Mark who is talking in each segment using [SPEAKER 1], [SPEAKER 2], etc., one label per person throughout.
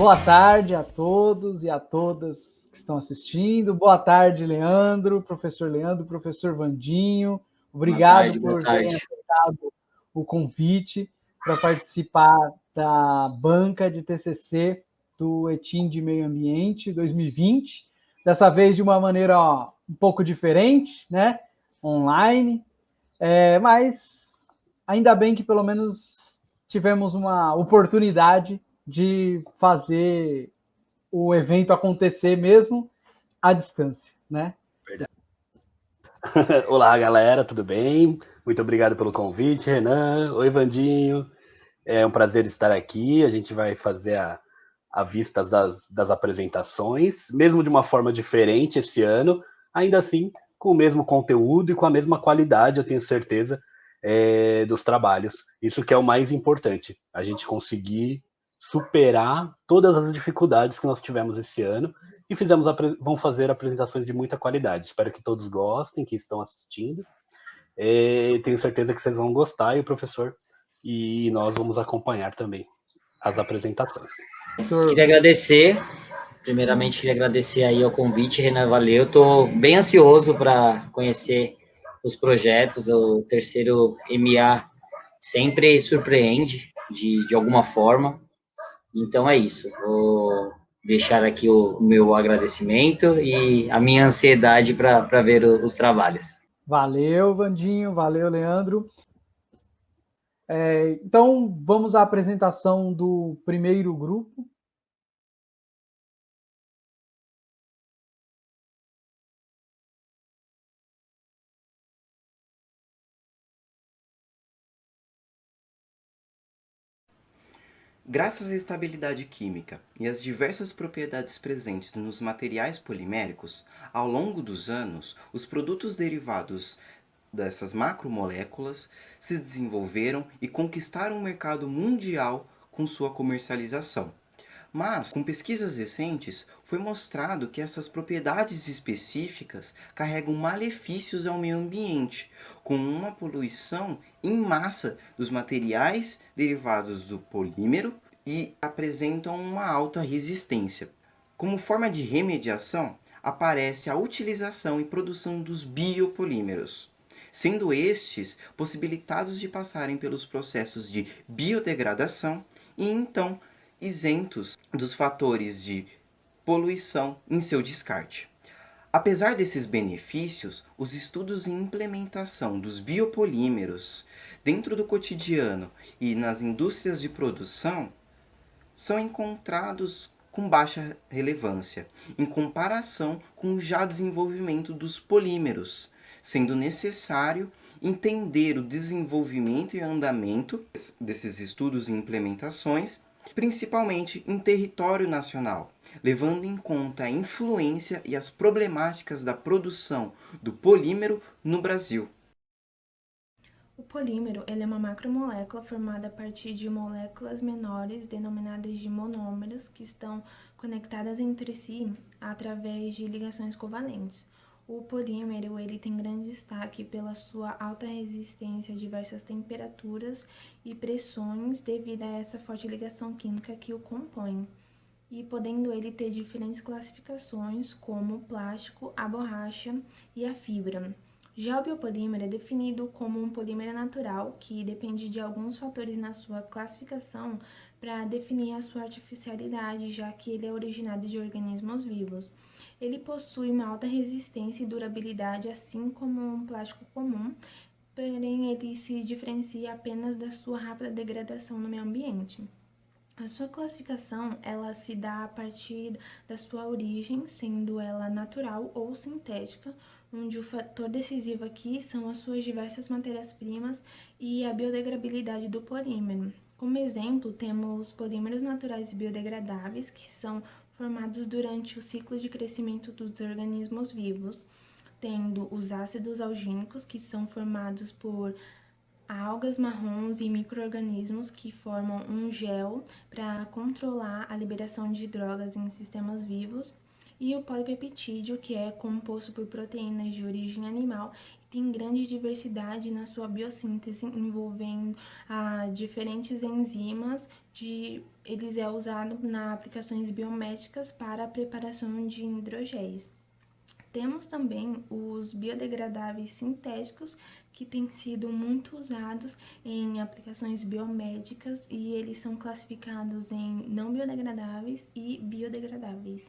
[SPEAKER 1] Boa tarde a todos e a todas que estão assistindo. Boa tarde, Leandro, professor Vandinho. Obrigado por terem aceitado o convite para participar da banca de TCC do ETIM de Meio Ambiente 2020. Dessa vez de uma maneira um pouco diferente, né? Online. Mas ainda bem que pelo menos tivemos uma oportunidade de fazer o evento acontecer mesmo à distância, né?
[SPEAKER 2] Olá, galera, tudo bem? Muito obrigado pelo convite, Renan. Oi, Vandinho. É um prazer estar aqui. A gente vai fazer a vista das apresentações, mesmo de uma forma diferente esse ano, ainda assim com o mesmo conteúdo e com a mesma qualidade, eu tenho certeza, dos trabalhos. Isso que é o mais importante, a gente conseguir superar todas as dificuldades que nós tivemos esse ano e vão fazer apresentações de muita qualidade. Espero que todos gostem, que estão assistindo. Tenho certeza que vocês vão gostar, e o professor e nós vamos acompanhar também as apresentações.
[SPEAKER 3] Queria agradecer, primeiramente queria agradecer aí ao convite, Renan, valeu. Estou bem ansioso para conhecer os projetos. O terceiro MA sempre surpreende de alguma forma. Então é isso. Vou deixar aqui o meu agradecimento e a minha ansiedade para ver os trabalhos.
[SPEAKER 1] Valeu, Vandinho. Valeu, Leandro. Então, vamos à apresentação do primeiro grupo.
[SPEAKER 4] Graças à estabilidade química e às diversas propriedades presentes nos materiais poliméricos, ao longo dos anos, os produtos derivados dessas macromoléculas se desenvolveram e conquistaram o mercado mundial com sua comercialização. Mas, com pesquisas recentes, foi mostrado que essas propriedades específicas carregam malefícios ao meio ambiente, com uma poluição em massa dos materiais derivados do polímero e apresentam uma alta resistência. Como forma de remediação, aparece a utilização e produção dos biopolímeros, sendo estes possibilitados de passarem pelos processos de biodegradação e então isentos dos fatores de poluição em seu descarte. Apesar desses benefícios, os estudos em implementação dos biopolímeros dentro do cotidiano e nas indústrias de produção são encontrados com baixa relevância, em comparação com o já desenvolvimento dos polímeros, sendo necessário entender o desenvolvimento e andamento desses estudos e implementações, principalmente em território nacional, levando em conta a influência e as problemáticas da produção do polímero no Brasil.
[SPEAKER 5] O polímero ele é uma macromolécula formada a partir de moléculas menores denominadas de monômeros que estão conectadas entre si através de ligações covalentes. O polímero ele tem grande destaque pela sua alta resistência a diversas temperaturas e pressões devido a essa forte ligação química que o compõe, e podendo ele ter diferentes classificações como o plástico, a borracha e a fibra. Já o biopolímero é definido como um polímero natural que depende de alguns fatores na sua classificação para definir a sua artificialidade, já que ele é originário de organismos vivos. Ele possui uma alta resistência e durabilidade, assim como um plástico comum, porém ele se diferencia apenas da sua rápida degradação no meio ambiente. A sua classificação, ela se dá a partir da sua origem, sendo ela natural ou sintética, onde o fator decisivo aqui são as suas diversas matérias-primas e a biodegradabilidade do polímero. Como exemplo, temos polímeros naturais biodegradáveis, que são formados durante o ciclo de crescimento dos organismos vivos, tendo os ácidos algínicos, que são formados por algas marrons e micro-organismos que formam um gel para controlar a liberação de drogas em sistemas vivos, e o polipeptídeo, que é composto por proteínas de origem animal e tem grande diversidade na sua biossíntese, envolvendo diferentes enzimas. Eles é usado nas aplicações biomédicas para a preparação de hidrogéis. Temos também os biodegradáveis sintéticos, que têm sido muito usados em aplicações biomédicas e eles são classificados em não biodegradáveis e biodegradáveis.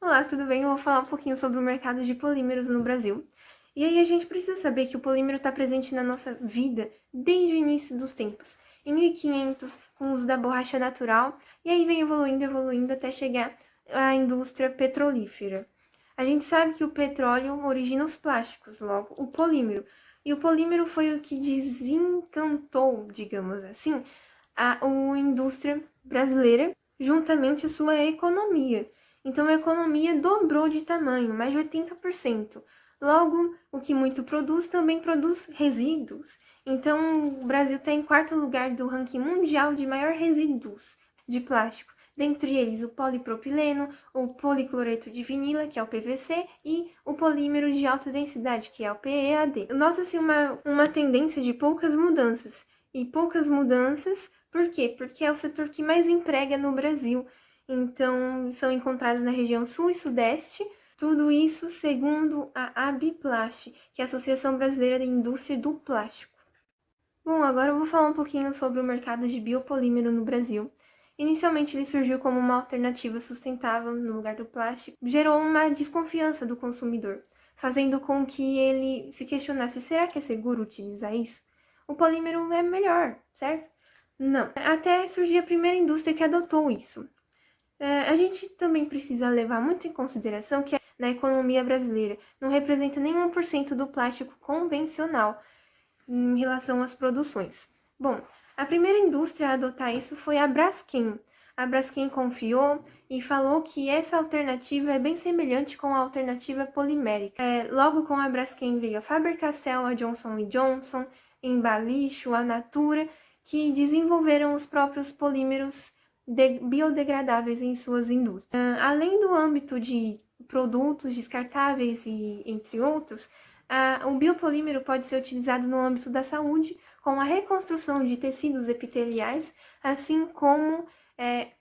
[SPEAKER 6] Olá, tudo bem? Eu vou falar um pouquinho sobre o mercado de polímeros no Brasil. E aí a gente precisa saber que o polímero está presente na nossa vida desde o início dos tempos. Em 1500, com o uso da borracha natural, e aí vem evoluindo até chegar à indústria petrolífera. A gente sabe que o petróleo origina os plásticos, logo o polímero. E o polímero foi o que desencantou, digamos assim, a indústria brasileira, juntamente à sua economia. Então a economia dobrou de tamanho, mais de 80%. Logo, o que muito produz também produz resíduos. Então o Brasil está em quarto lugar do ranking mundial de maior resíduos de plástico. Dentre eles o polipropileno, o policloreto de vinila, que é o PVC, e o polímero de alta densidade, que é o PEAD. Nota-se uma tendência de poucas mudanças. E poucas mudanças, por quê? Porque é o setor que mais emprega no Brasil. Então, são encontrados na região sul e sudeste, tudo isso segundo a ABIPLAST, que é a Associação Brasileira da Indústria do Plástico. Bom, agora eu vou falar um pouquinho sobre o mercado de biopolímero no Brasil. Inicialmente ele surgiu como uma alternativa sustentável no lugar do plástico, gerou uma desconfiança do consumidor, fazendo com que ele se questionasse, será que é seguro utilizar isso? O polímero é melhor, certo? Não. Até surgir a primeira indústria que adotou isso. A gente também precisa levar muito em consideração que na economia brasileira não representa nem 1% do plástico convencional em relação às produções. Bom, a primeira indústria a adotar isso foi a Braskem. A Braskem confiou e falou que essa alternativa é bem semelhante com a alternativa polimérica. Logo com a Braskem veio a Faber-Castell, a Johnson & Johnson, Embalaxo, a Natura, que desenvolveram os próprios polímeros biodegradáveis em suas indústrias. Além do âmbito de produtos descartáveis e entre outros, o biopolímero pode ser utilizado no âmbito da saúde, com a reconstrução de tecidos epiteliais, assim como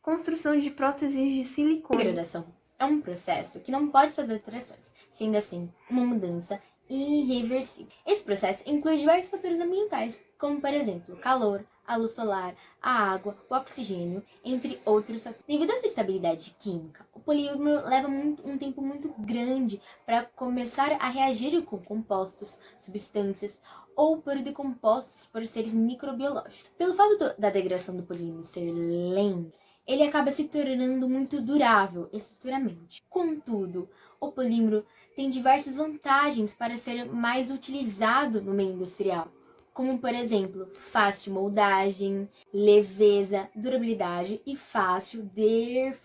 [SPEAKER 6] construção de próteses de silicone.
[SPEAKER 7] A degradação é um processo que não pode fazer alterações, sendo assim uma mudança irreversível. Esse processo inclui diversos fatores ambientais, como por exemplo, calor, a luz solar, a água, o oxigênio, entre outros fatores. Devido à sua estabilidade química, o polímero leva um tempo muito grande para começar a reagir com compostos, substâncias ou por decompostos por seres microbiológicos. Pelo fato da degradação do polímero ser lenta, ele acaba se tornando muito durável estruturalmente. Contudo, o polímero tem diversas vantagens para ser mais utilizado no meio industrial, como por exemplo, fácil moldagem, leveza, durabilidade e fácil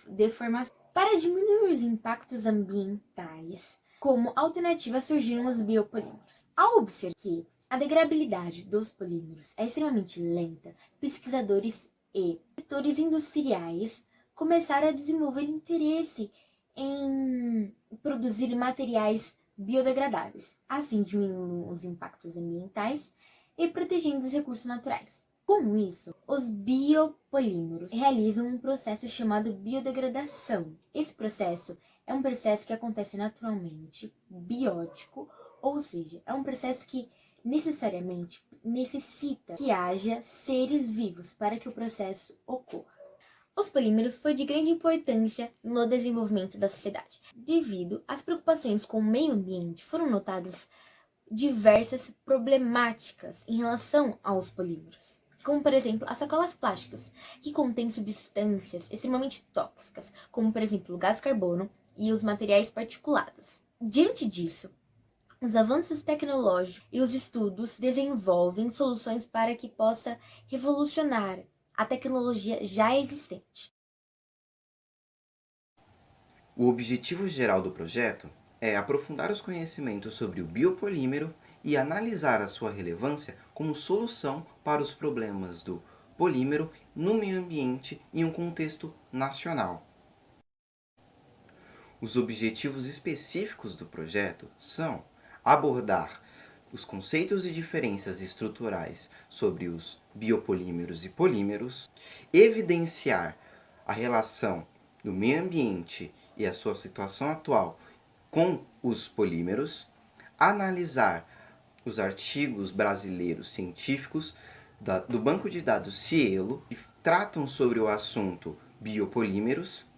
[SPEAKER 7] deformação. Para diminuir os impactos ambientais, como alternativa surgiram os biopolímeros. Ao observar que a degradabilidade dos polímeros é extremamente lenta, pesquisadores e setores industriais começaram a desenvolver interesse em produzir materiais biodegradáveis, assim diminuindo os impactos ambientais e protegendo os recursos naturais. Com isso, os biopolímeros realizam um processo chamado biodegradação. Esse processo é um processo que acontece naturalmente, biótico, ou seja, é um processo que necessariamente necessita que haja seres vivos para que o processo ocorra. Os polímeros foi de grande importância no desenvolvimento da sociedade. Devido às preocupações com o meio ambiente, foram notadas diversas problemáticas em relação aos polímeros, como por exemplo as sacolas plásticas, que contêm substâncias extremamente tóxicas, como por exemplo o gás carbono e os materiais particulados. Diante disso, os avanços tecnológicos e os estudos desenvolvem soluções para que possa revolucionar a tecnologia já existente.
[SPEAKER 4] O objetivo geral do projeto é aprofundar os conhecimentos sobre o biopolímero e analisar a sua relevância como solução para os problemas do polímero no meio ambiente em um contexto nacional. Os objetivos específicos do projeto são abordar os conceitos e diferenças estruturais sobre os biopolímeros e polímeros, evidenciar a relação do meio ambiente e a sua situação atual com os polímeros, analisar os artigos brasileiros científicos do banco de dados Cielo, que tratam sobre o assunto biopolímeros,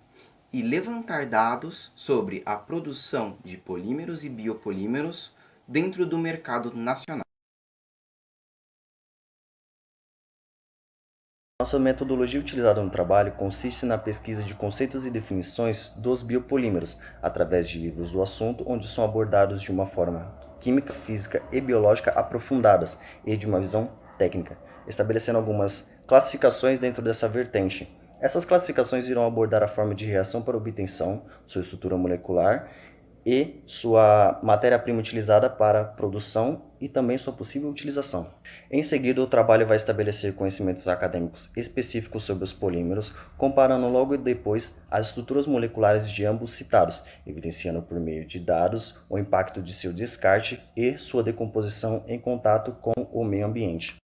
[SPEAKER 4] e levantar dados sobre a produção de polímeros e biopolímeros dentro do mercado nacional.
[SPEAKER 8] Nossa metodologia utilizada no trabalho consiste na pesquisa de conceitos e definições dos biopolímeros, através de livros do assunto, onde são abordados de uma forma química, física e biológica aprofundadas e de uma visão técnica, estabelecendo algumas classificações dentro dessa vertente. Essas classificações irão abordar a forma de reação para obtenção, sua estrutura molecular e sua matéria-prima utilizada para produção e também sua possível utilização. Em seguida, o trabalho vai estabelecer conhecimentos acadêmicos específicos sobre os polímeros, comparando logo depois as estruturas moleculares de ambos citados, evidenciando por meio de dados o impacto de seu descarte e sua decomposição em contato com o meio ambiente.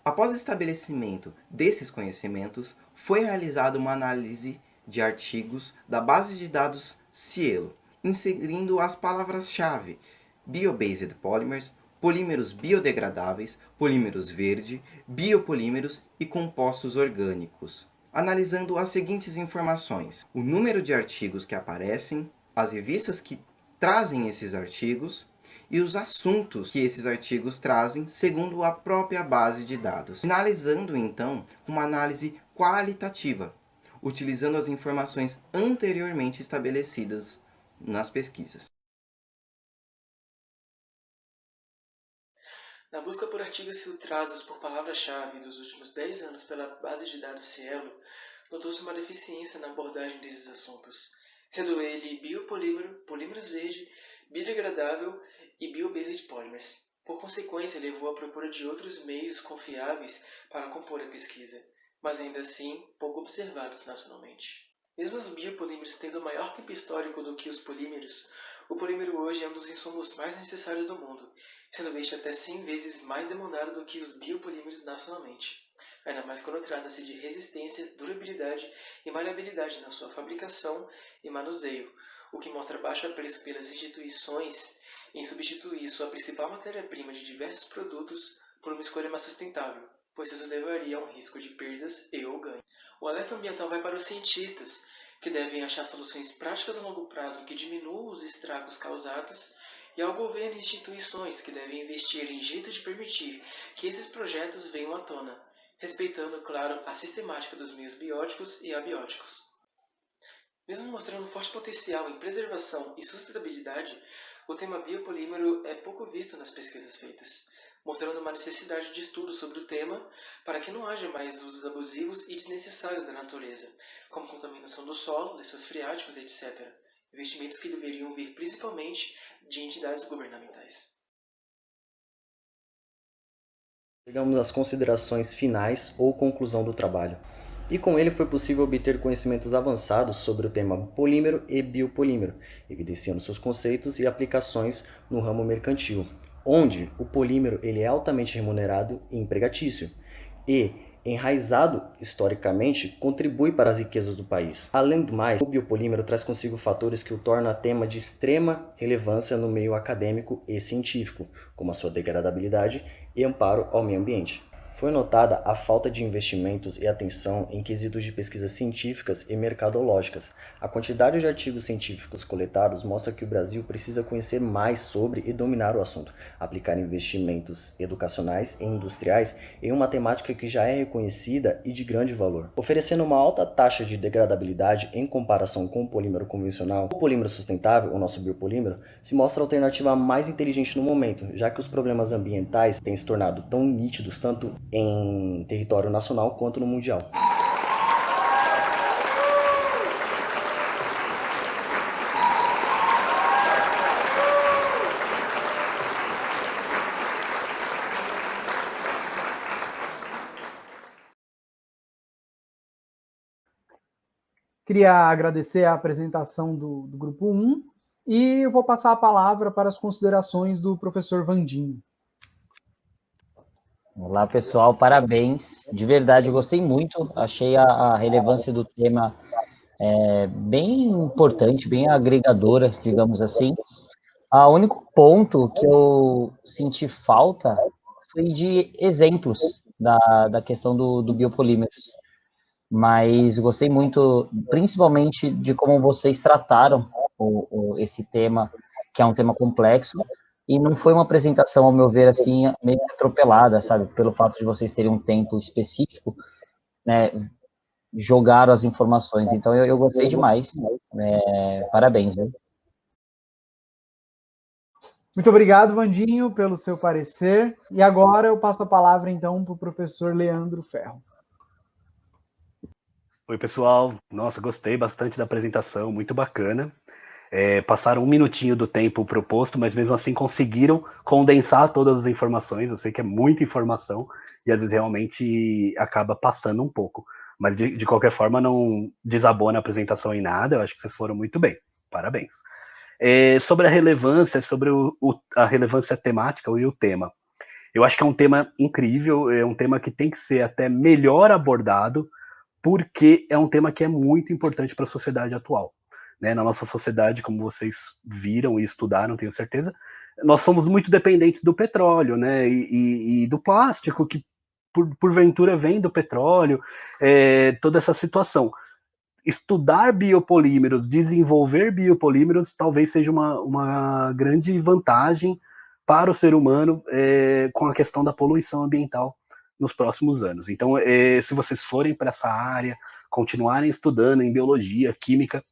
[SPEAKER 4] Após o estabelecimento desses conhecimentos, foi realizada uma análise de artigos da base de dados Cielo, inserindo as palavras-chave Bio-Based Polymers, polímeros biodegradáveis, polímeros verde, biopolímeros e compostos orgânicos, analisando as seguintes informações: o número de artigos que aparecem, as revistas que trazem esses artigos e os assuntos que esses artigos trazem segundo a própria base de dados. Finalizando, então, uma análise qualitativa, utilizando as informações anteriormente estabelecidas nas pesquisas.
[SPEAKER 9] Na busca por artigos filtrados por palavra-chave dos últimos 10 anos pela base de dados Cielo, notou-se uma deficiência na abordagem desses assuntos, sendo ele biopolímero, polímeros verde, biodegradável e bio-based polymers. Por consequência, levou à procura de outros meios confiáveis para compor a pesquisa, mas ainda assim pouco observados nacionalmente. Mesmo os biopolímeros tendo maior tempo histórico do que os polímeros, o polímero hoje é um dos insumos mais necessários do mundo, sendo este até 100 vezes mais demandado do que os biopolímeros nacionalmente, ainda mais quando trata-se de resistência, durabilidade e maleabilidade na sua fabricação e manuseio, o que mostra baixo apreço pelas instituições em substituir sua principal matéria-prima de diversos produtos por uma escolha mais sustentável, pois isso levaria a um risco de perdas e ou ganho. O alerta ambiental vai para os cientistas, que devem achar soluções práticas a longo prazo que diminuam os estragos causados, e ao governo e instituições, que devem investir em jeitos de permitir que esses projetos venham à tona, respeitando, claro, a sistemática dos meios bióticos e abióticos. Mesmo mostrando forte potencial em preservação e sustentabilidade, o tema biopolímero é pouco visto nas pesquisas feitas, mostrando uma necessidade de estudo sobre o tema para que não haja mais usos abusivos e desnecessários da natureza, como contaminação do solo, de seus freáticos, etc. Investimentos que deveriam vir principalmente de entidades governamentais.
[SPEAKER 8] Chegamos às considerações finais ou conclusão do trabalho. E com ele foi possível obter conhecimentos avançados sobre o tema polímero e biopolímero, evidenciando seus conceitos e aplicações no ramo mercantil, onde o polímero ele é altamente remunerado e empregatício, e, enraizado historicamente, contribui para as riquezas do país. Além do mais, o biopolímero traz consigo fatores que o tornam tema de extrema relevância no meio acadêmico e científico, como a sua degradabilidade e amparo ao meio ambiente. Foi notada a falta de investimentos e atenção em quesitos de pesquisas científicas e mercadológicas. A quantidade de artigos científicos coletados mostra que o Brasil precisa conhecer mais sobre e dominar o assunto, aplicar investimentos educacionais e industriais em uma temática que já é reconhecida e de grande valor. Oferecendo uma alta taxa de degradabilidade em comparação com o polímero convencional, o polímero sustentável, o nosso biopolímero, se mostra a alternativa mais inteligente no momento, já que os problemas ambientais têm se tornado tão nítidos tanto em território nacional quanto no mundial.
[SPEAKER 1] queria agradecer a apresentação do Grupo 1 e eu vou passar a palavra para as considerações do professor Vandinho.
[SPEAKER 3] Olá, pessoal, parabéns. De verdade, eu gostei muito, achei a relevância do tema bem importante, bem agregadora, digamos assim. O único ponto que eu senti falta foi de exemplos da questão do biopolímeros. Mas gostei muito, principalmente, de como vocês trataram esse tema, que é um tema complexo, e não foi uma apresentação, ao meu ver, assim, meio que atropelada, sabe? Pelo fato de vocês terem um tempo específico, né? Jogaram as informações. Então, eu gostei demais. Parabéns, viu?
[SPEAKER 1] Muito obrigado, Vandinho, pelo seu parecer. E agora eu passo a palavra, então, para o professor Leandro Ferro.
[SPEAKER 2] Oi, pessoal. Nossa, gostei bastante da apresentação, muito bacana. Passaram 1 minutinho do tempo proposto, mas mesmo assim conseguiram condensar todas as informações. Eu sei que é muita informação e às vezes realmente acaba passando um pouco. Mas de qualquer forma não desabona a apresentação em nada. Eu acho que vocês foram muito bem. Parabéns. Sobre a relevância, sobre a relevância temática e o tema. Eu acho que é um tema incrível, é um tema que tem que ser até melhor abordado, porque é um tema que é muito importante para a sociedade atual. Né? Na nossa sociedade, como vocês viram e estudaram, tenho certeza, nós somos muito dependentes do petróleo, né? E do plástico, que porventura vem do petróleo, toda essa situação. Estudar biopolímeros, desenvolver biopolímeros, talvez seja uma grande vantagem para o ser humano com a questão da poluição ambiental nos próximos anos. Então, se vocês forem para essa área, continuarem estudando em biologia, química,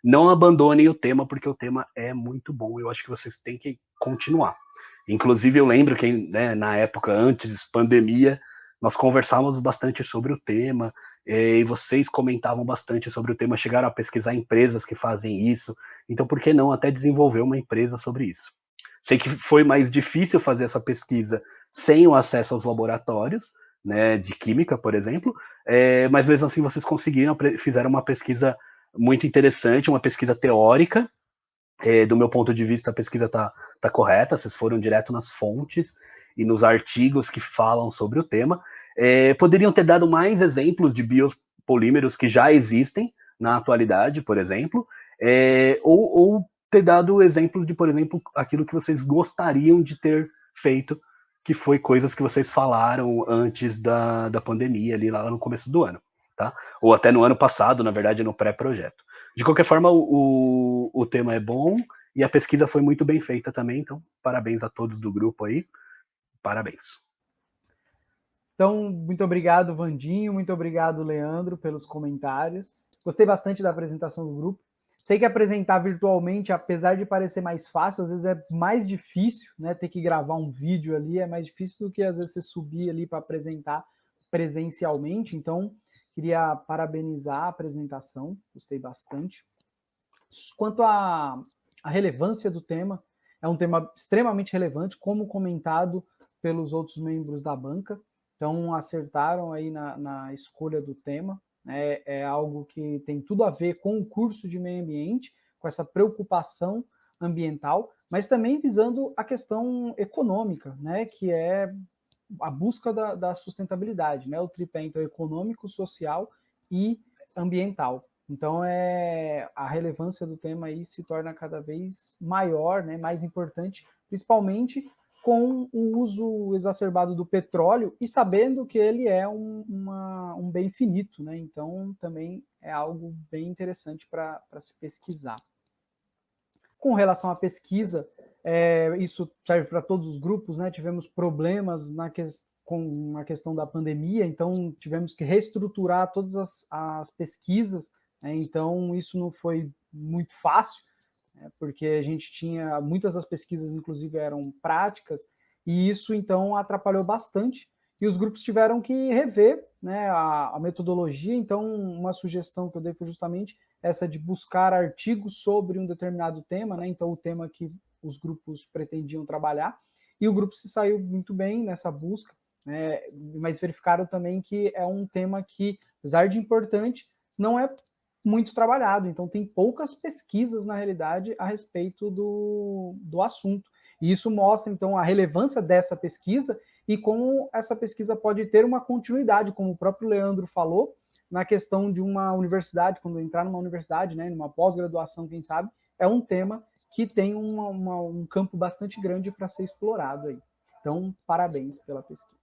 [SPEAKER 2] não abandonem o tema, porque o tema é muito bom. Eu acho que vocês têm que continuar. Inclusive, eu lembro que na época, antes pandemia, nós conversávamos bastante sobre o tema, e vocês comentavam bastante sobre o tema, chegaram a pesquisar empresas que fazem isso. Então, por que não até desenvolver uma empresa sobre isso? Sei que foi mais difícil fazer essa pesquisa sem o acesso aos laboratórios, né, de química, por exemplo, mas mesmo assim vocês conseguiram, fizeram uma pesquisa muito interessante, uma pesquisa teórica. Do meu ponto de vista, a pesquisa tá correta, vocês foram direto nas fontes e nos artigos que falam sobre o tema. Poderiam ter dado mais exemplos de biopolímeros que já existem na atualidade, por exemplo, ou ter dado exemplos de, por exemplo, aquilo que vocês gostariam de ter feito, que foi coisas que vocês falaram antes da pandemia, ali lá no começo do ano, tá? Ou até no ano passado, na verdade, no pré-projeto. De qualquer forma, o tema é bom e a pesquisa foi muito bem feita também, então parabéns a todos do grupo aí, parabéns.
[SPEAKER 1] Então, muito obrigado, Vandinho, muito obrigado, Leandro, pelos comentários. Gostei bastante da apresentação do grupo. Sei que apresentar virtualmente, apesar de parecer mais fácil, às vezes é mais difícil, né? Ter que gravar um vídeo ali é mais difícil do que às vezes você subir ali para apresentar presencialmente. Então, queria parabenizar a apresentação, gostei bastante. Quanto à relevância do tema, é um tema extremamente relevante, como comentado pelos outros membros da banca. Então, acertaram aí na escolha do tema. É algo que tem tudo a ver com o curso de meio ambiente, com essa preocupação ambiental, mas também visando a questão econômica, né, que é a busca da sustentabilidade, né, o tripé então, econômico, social e ambiental. Então, a relevância do tema aí se torna cada vez maior, né, mais importante, principalmente com o uso exacerbado do petróleo e sabendo que ele é um bem finito, né? Então, também é algo bem interessante para se pesquisar. Com relação à pesquisa, isso serve para todos os grupos, né? Tivemos problemas com a questão da pandemia, então tivemos que reestruturar todas as pesquisas, né? Então, isso não foi muito fácil, porque a gente tinha, muitas das pesquisas, inclusive, eram práticas, e isso, então, atrapalhou bastante, e os grupos tiveram que rever, né, a metodologia. Então, uma sugestão que eu dei foi justamente essa de buscar artigos sobre um determinado tema, né, então o tema que os grupos pretendiam trabalhar, e o grupo se saiu muito bem nessa busca, né, mas verificaram também que é um tema que, apesar de importante, não é muito trabalhado, então tem poucas pesquisas, na realidade, a respeito do assunto. E isso mostra, então, a relevância dessa pesquisa e como essa pesquisa pode ter uma continuidade, como o próprio Leandro falou, na questão de uma universidade, quando entrar numa universidade, né, numa pós-graduação, quem sabe, é um tema que tem um campo bastante grande para ser explorado aí. Então, parabéns pela pesquisa.